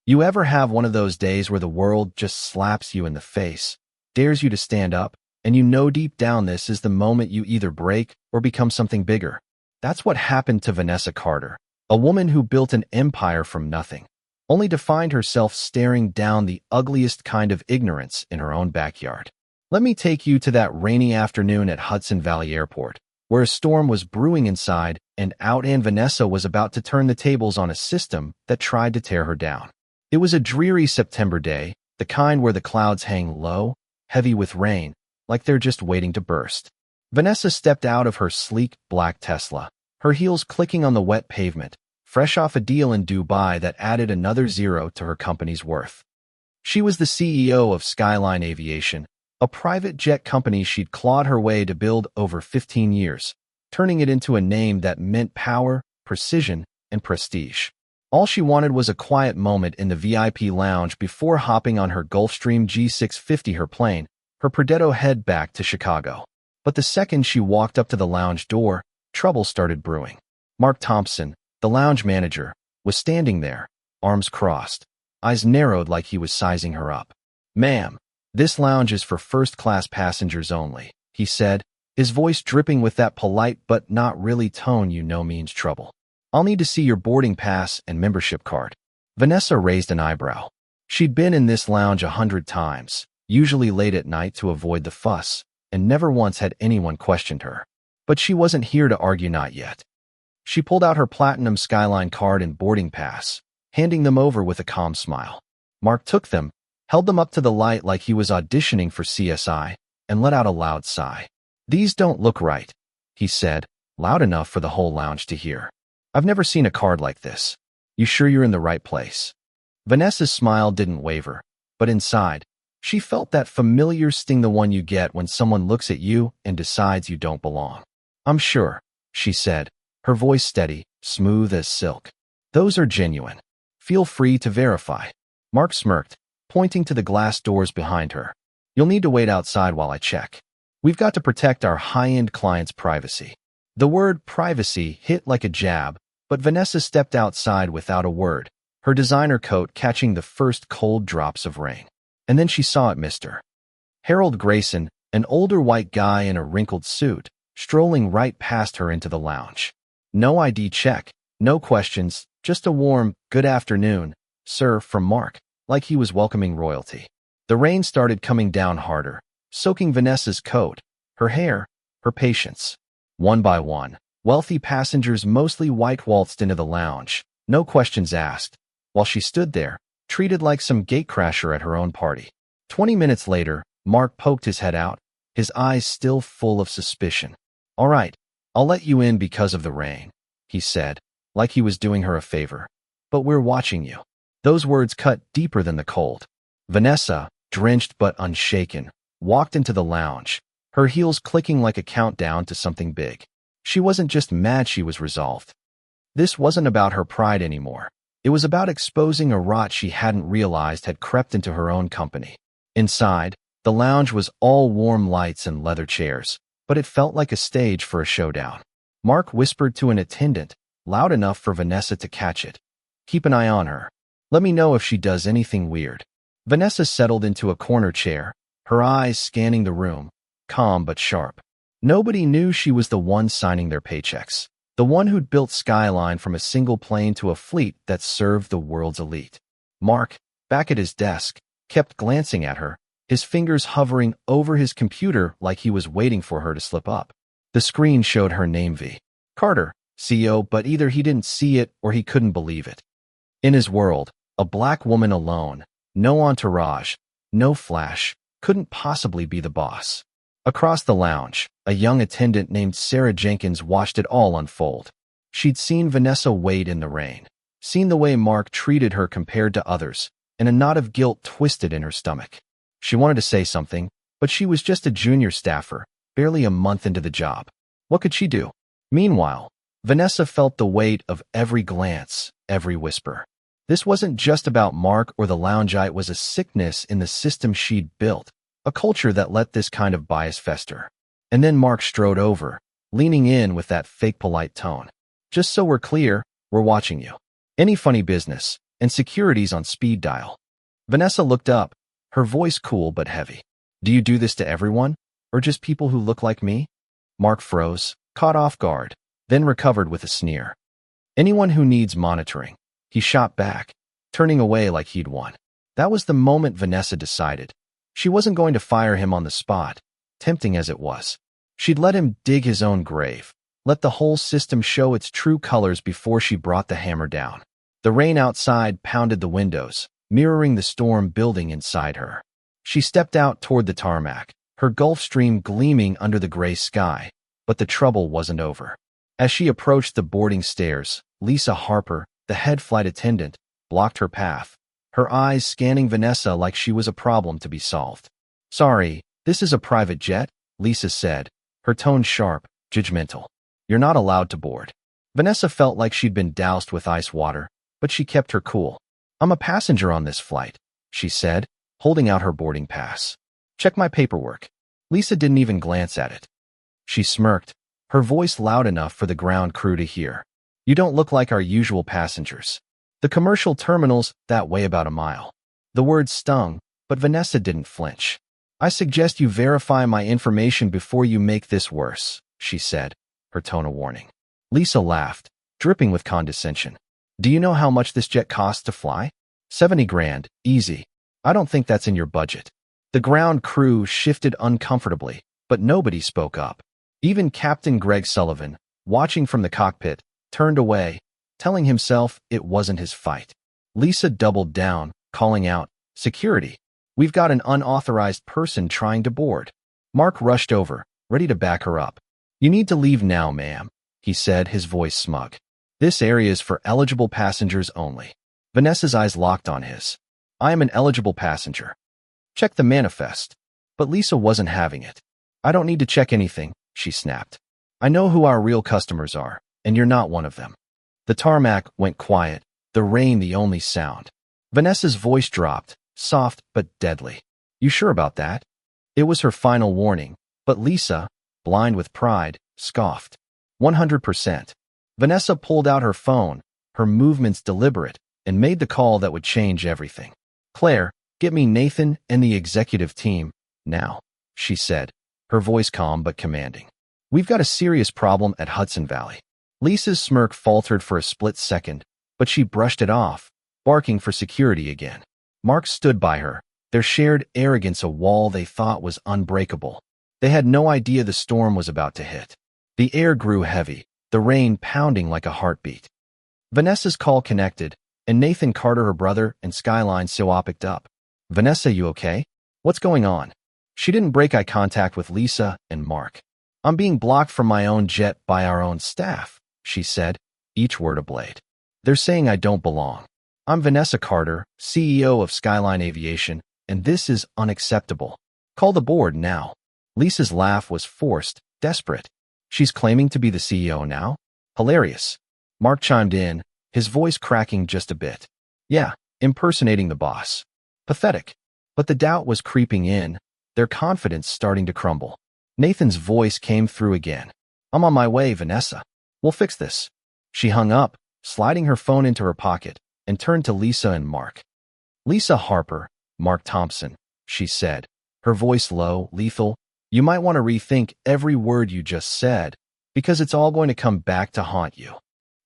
You ever have one of those days where the world just slaps you in the face, dares you to stand up, and you know deep down this is the moment you either break or become something bigger? That's what happened to Vanessa Carter, a woman who built an empire from nothing, only to find herself staring down the ugliest kind of ignorance in her own backyard. Let me take you to that rainy afternoon at Hudson Valley Airport, where a storm was brewing inside and out and Vanessa was about to turn the tables on a system that tried to tear her down. It was a dreary September day, the kind where the clouds hang low, heavy with rain, like they're just waiting to burst. Vanessa stepped out of her sleek black Tesla, her heels clicking on the wet pavement, fresh off a deal in Dubai that added another zero to her company's worth. She was the CEO of Skyline Aviation, a private jet company she'd clawed her way to build over 15 years, turning it into a name that meant power, precision, and prestige. All she wanted was a quiet moment in the VIP lounge before hopping on her Gulfstream G650, her plane, her Predetto head back to Chicago. But the second she walked up to the lounge door, trouble started brewing. Mark Thompson, the lounge manager, was standing there, arms crossed, eyes narrowed like he was sizing her up. "Ma'am, this lounge is for first-class passengers only," he said, his voice dripping with that polite but not really tone you know means trouble. "I'll need to see your boarding pass and membership card." Vanessa raised an eyebrow. She'd been in this lounge 100 times, usually late at night to avoid the fuss, and never once had anyone questioned her. But she wasn't here to argue, not yet. She pulled out her Platinum Skyline card and boarding pass, handing them over with a calm smile. Mark took them, held them up to the light like he was auditioning for CSI, and let out a loud sigh. "These don't look right," he said, loud enough for the whole lounge to hear. "I've never seen a card like this. You sure you're in the right place?" Vanessa's smile didn't waver, but inside, she felt that familiar sting, the one you get when someone looks at you and decides you don't belong. "I'm sure," she said, her voice steady, smooth as silk. "Those are genuine. Feel free to verify." Mark smirked, pointing to the glass doors behind her. "You'll need to wait outside while I check. We've got to protect our high-end clients' privacy." The word privacy hit like a jab, but Vanessa stepped outside without a word, her designer coat catching the first cold drops of rain. And then she saw it, Mr. Harold Grayson, an older white guy in a wrinkled suit, strolling right past her into the lounge. No ID check, no questions, just a warm, "Good afternoon, sir," from Mark, like he was welcoming royalty. The rain started coming down harder, soaking Vanessa's coat, her hair, her patience. One by one, wealthy passengers, mostly white, waltzed into the lounge, no questions asked, while she stood there, treated like some gatecrasher at her own party. 20 minutes later, Mark poked his head out, his eyes still full of suspicion. "All right, I'll let you in because of the rain," he said, like he was doing her a favor. "But we're watching you." Those words cut deeper than the cold. Vanessa, drenched but unshaken, walked into the lounge, her heels clicking like a countdown to something big. She wasn't just mad, she was resolved. This wasn't about her pride anymore. It was about exposing a rot she hadn't realized had crept into her own company. Inside, the lounge was all warm lights and leather chairs, but it felt like a stage for a showdown. Mark whispered to an attendant, loud enough for Vanessa to catch it. "Keep an eye on her. Let me know if she does anything weird." Vanessa settled into a corner chair, her eyes scanning the room, calm but sharp. Nobody knew she was the one signing their paychecks, the one who'd built Skyline from a single plane to a fleet that served the world's elite. Mark, back at his desk, kept glancing at her, his fingers hovering over his computer like he was waiting for her to slip up. The screen showed her name, V. Carter, CEO, but either he didn't see it or he couldn't believe it. In his world, a black woman alone, no entourage, no flash, couldn't possibly be the boss. Across the lounge, a young attendant named Sarah Jenkins watched it all unfold. She'd seen Vanessa wait in the rain, seen the way Mark treated her compared to others, and a knot of guilt twisted in her stomach. She wanted to say something, but she was just a junior staffer, barely a month into the job. What could she do? Meanwhile, Vanessa felt the weight of every glance, every whisper. This wasn't just about Mark or the lounge, it was a sickness in the system she'd built, a culture that let this kind of bias fester. And then Mark strode over, leaning in with that fake polite tone. "Just so we're clear, we're watching you. Any funny business, and security's on speed dial. Vanessa looked up, her voice cool but heavy. Do you do this to everyone, or just people who look like me? Mark froze, caught off guard, then recovered with a sneer. Anyone who needs monitoring. He shot back, turning away like he'd won. That was the moment Vanessa decided. She wasn't going to fire him on the spot, tempting as it was. She'd let him dig his own grave, let the whole system show its true colors before she brought the hammer down. The rain outside pounded the windows, mirroring the storm building inside her. She stepped out toward the tarmac, her Gulfstream gleaming under the gray sky, but the trouble wasn't over. As she approached the boarding stairs, Lisa Harper, the head flight attendant, blocked her path, her eyes scanning Vanessa like she was a problem to be solved. Sorry, this is a private jet, Lisa said, her tone sharp, judgmental. You're not allowed to board. Vanessa felt like she'd been doused with ice water, but she kept her cool. I'm a passenger on this flight, she said, holding out her boarding pass. Check my paperwork. Lisa didn't even glance at it. She smirked, her voice loud enough for the ground crew to hear. You don't look like our usual passengers. The commercial terminal's that way about a mile. The word stung, but Vanessa didn't flinch. I suggest you verify my information before you make this worse, she said, her tone a warning. Lisa laughed, dripping with condescension. Do you know how much this jet costs to fly? 70 grand, easy. I don't think that's in your budget. The ground crew shifted uncomfortably, but nobody spoke up. Even Captain Greg Sullivan, watching from the cockpit, turned away, telling himself it wasn't his fight. Lisa doubled down, calling out, Security! We've got an unauthorized person trying to board. Mark rushed over, ready to back her up. You need to leave now, ma'am, he said, his voice smug. This area is for eligible passengers only. Vanessa's eyes locked on his. I am an eligible passenger. Check the manifest. But Lisa wasn't having it. I don't need to check anything, she snapped. I know who our real customers are, and you're not one of them. The tarmac went quiet, the rain the only sound. Vanessa's voice dropped, soft but deadly. You sure about that? It was her final warning, but Lisa, blind with pride, scoffed. 100%. Vanessa pulled out her phone, her movements deliberate, and made the call that would change everything. Claire, get me Nathan and the executive team, now, she said, her voice calm but commanding. We've got a serious problem at Hudson Valley. Lisa's smirk faltered for a split second, but she brushed it off, barking for security again. Mark stood by her, their shared arrogance a wall they thought was unbreakable. They had no idea the storm was about to hit. The air grew heavy, the rain pounding like a heartbeat. Vanessa's call connected, and Nathan Carter, her brother, and Skyline Siwa picked up. Vanessa, you okay? What's going on? She didn't break eye contact with Lisa and Mark. I'm being blocked from my own jet by our own staff, she said, each word a blade. They're saying I don't belong. I'm Vanessa Carter, CEO of Skyline Aviation, and this is unacceptable. Call the board now. Lisa's laugh was forced, desperate. She's claiming to be the CEO now? Hilarious. Mark chimed in, his voice cracking just a bit. Yeah, impersonating the boss. Pathetic. But the doubt was creeping in, their confidence starting to crumble. Nathan's voice came through again. I'm on my way, Vanessa. We'll fix this. She hung up, sliding her phone into her pocket, and turned to Lisa and Mark. Lisa Harper, Mark Thompson, she said, her voice low, lethal. You might want to rethink every word you just said, because it's all going to come back to haunt you.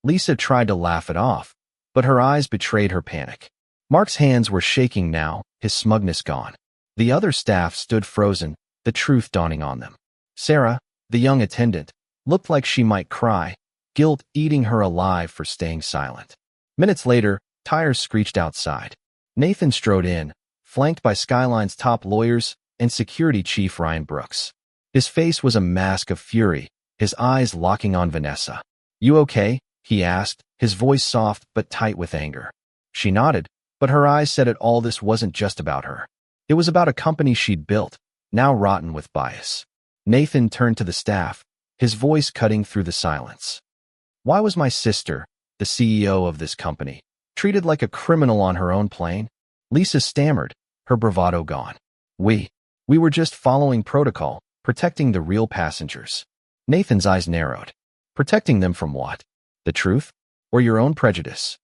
Lisa tried to laugh it off, but her eyes betrayed her panic. Mark's hands were shaking now, his smugness gone. The other staff stood frozen, the truth dawning on them. Sarah, the young attendant, looked like she might cry, guilt eating her alive for staying silent. Minutes later, tires screeched outside. Nathan strode in, flanked by Skyline's top lawyers and security chief Ryan Brooks. His face was a mask of fury, his eyes locking on Vanessa. You okay? He asked, his voice soft but tight with anger. She nodded, but her eyes said it all. This wasn't just about her. It was about a company she'd built, now rotten with bias. Nathan turned to the staff, his voice cutting through the silence. Why was my sister, the CEO of this company, treated like a criminal on her own plane? Lisa stammered, her bravado gone. We were just following protocol, protecting the real passengers. Nathan's eyes narrowed. Protecting them from what? The truth? Or your own prejudice?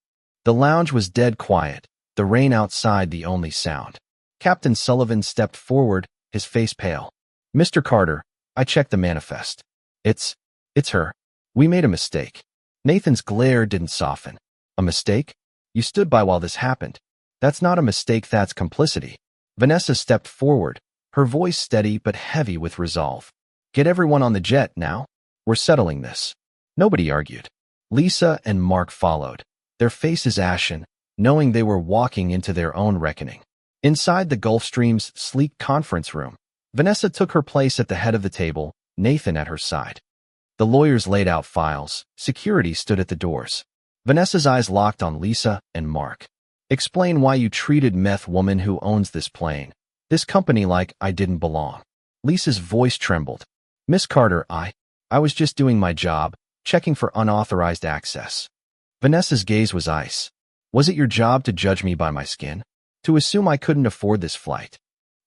The lounge was dead quiet, the rain outside the only sound. Captain Sullivan stepped forward, his face pale. "Mr. Carter, I checked the manifest. It's her. We made a mistake." Nathan's glare didn't soften. "A mistake? You stood by while this happened. That's not a mistake, that's complicity." Vanessa stepped forward, her voice steady but heavy with resolve. "Get everyone on the jet now. We're settling this." Nobody argued. Lisa and Mark followed, their faces ashen, knowing they were walking into their own reckoning. Inside the Gulfstream's sleek conference room, Vanessa took her place at the head of the table, Nathan at her side. The lawyers laid out files, security stood at the doors. Vanessa's eyes locked on Lisa and Mark. "Explain why you treated meth woman who owns this plane, this company, like I didn't belong." Lisa's voice trembled. "Miss Carter, I was just doing my job, checking for unauthorized access." Vanessa's gaze was ice. "Was it your job to judge me by my skin? To assume I couldn't afford this flight?"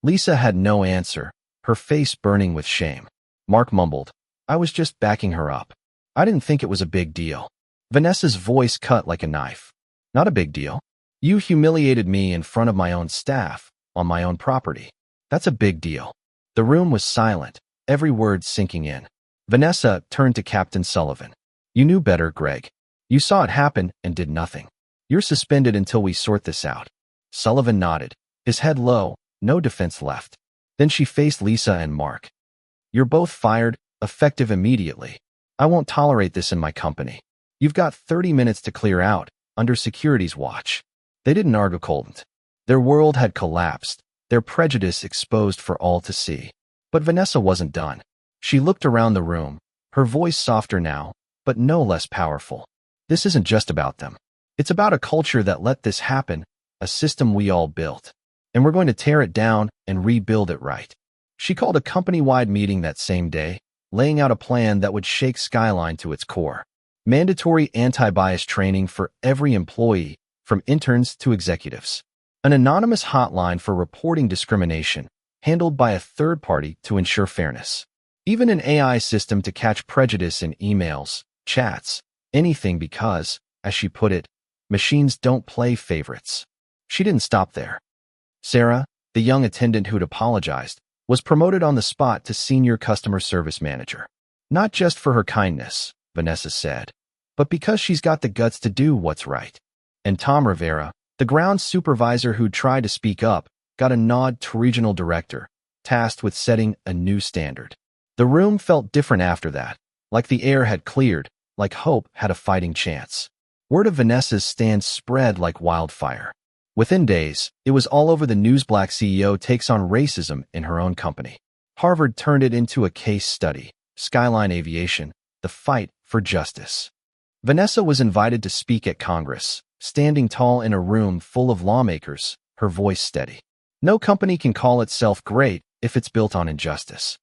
Lisa had no answer, her face burning with shame. Mark mumbled, "I was just backing her up. I didn't think it was a big deal." Vanessa's voice cut like a knife. "Not a big deal? You humiliated me in front of my own staff, on my own property. That's a big deal." The room was silent, every word sinking in. Vanessa turned to Captain Sullivan. "You knew better, Greg. You saw it happen and did nothing. You're suspended until we sort this out." Sullivan nodded, his head low, no defense left. Then she faced Lisa and Mark. "You're both fired, effective immediately. I won't tolerate this in my company. You've got 30 minutes to clear out, under security's watch." They didn't argue coldn't. Their world had collapsed, their prejudice exposed for all to see. But Vanessa wasn't done. She looked around the room, her voice softer now, but no less powerful. "This isn't just about them. It's about a culture that let this happen, a system we all built. And we're going to tear it down and rebuild it right." She called a company-wide meeting that same day, laying out a plan that would shake Skyline to its core. Mandatory anti-bias training for every employee, from interns to executives. An anonymous hotline for reporting discrimination, handled by a third party to ensure fairness. Even an AI system to catch prejudice in emails, chats, anything because, as she put it, machines don't play favorites. She didn't stop there. Sarah, the young attendant who'd apologized, was promoted on the spot to senior customer service manager. Not just for her kindness, Vanessa said, but because she's got the guts to do what's right. And Tom Rivera, the ground supervisor who'd tried to speak up, got a nod to regional director, tasked with setting a new standard. The room felt different after that, like the air had cleared, like hope had a fighting chance. Word of Vanessa's stand spread like wildfire. Within days, it was all over the news. Black CEO takes on racism in her own company. Harvard turned it into a case study. Skyline Aviation, the fight for justice. Vanessa was invited to speak at Congress, standing tall in a room full of lawmakers, her voice steady. No company can call itself great if it's built on injustice.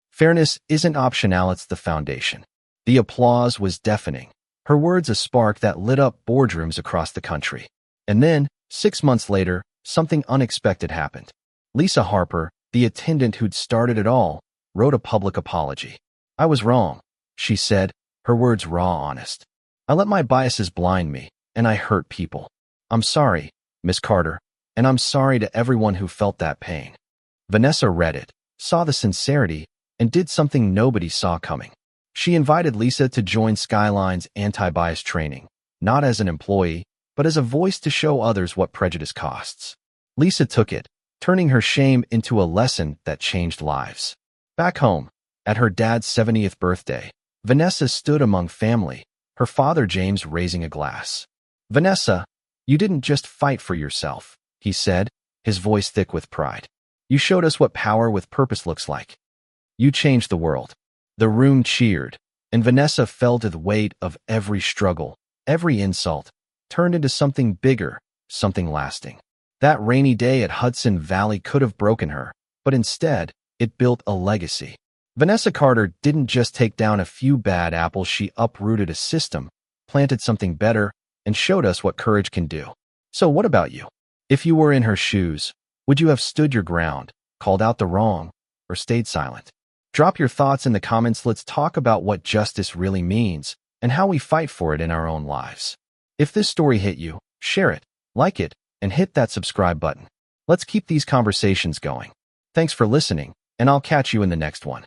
Fairness isn't optional, it's the foundation. The applause was deafening, her words a spark that lit up boardrooms across the country. And then, 6 months later, something unexpected happened. Lisa Harper, the attendant who'd started it all, wrote a public apology. "I was wrong," she said, her words raw, honest. "I let my biases blind me, and I hurt people. I'm sorry, Miss Carter, and I'm sorry to everyone who felt that pain." Vanessa read it, saw the sincerity, and did something nobody saw coming. She invited Lisa to join Skyline's anti-bias training, not as an employee, but as a voice to show others what prejudice costs. Lisa took it, turning her shame into a lesson that changed lives. Back home, at her dad's 70th birthday, Vanessa stood among family, her father James raising a glass. "Vanessa, you didn't just fight for yourself," he said, his voice thick with pride. "You showed us what power with purpose looks like. You changed the world." The room cheered, and Vanessa felt the weight of every struggle, every insult, turned into something bigger, something lasting. That rainy day at Hudson Valley could have broken her, but instead, it built a legacy. Vanessa Carter didn't just take down a few bad apples, she uprooted a system, planted something better, and showed us what courage can do. So what about you? If you were in her shoes, would you have stood your ground, called out the wrong, or stayed silent? Drop your thoughts in the comments. Let's talk about what justice really means and how we fight for it in our own lives. If this story hit you, Share it, like it, and hit that subscribe button. Let's keep these conversations going. Thanks for listening, and I'll catch you in the next one.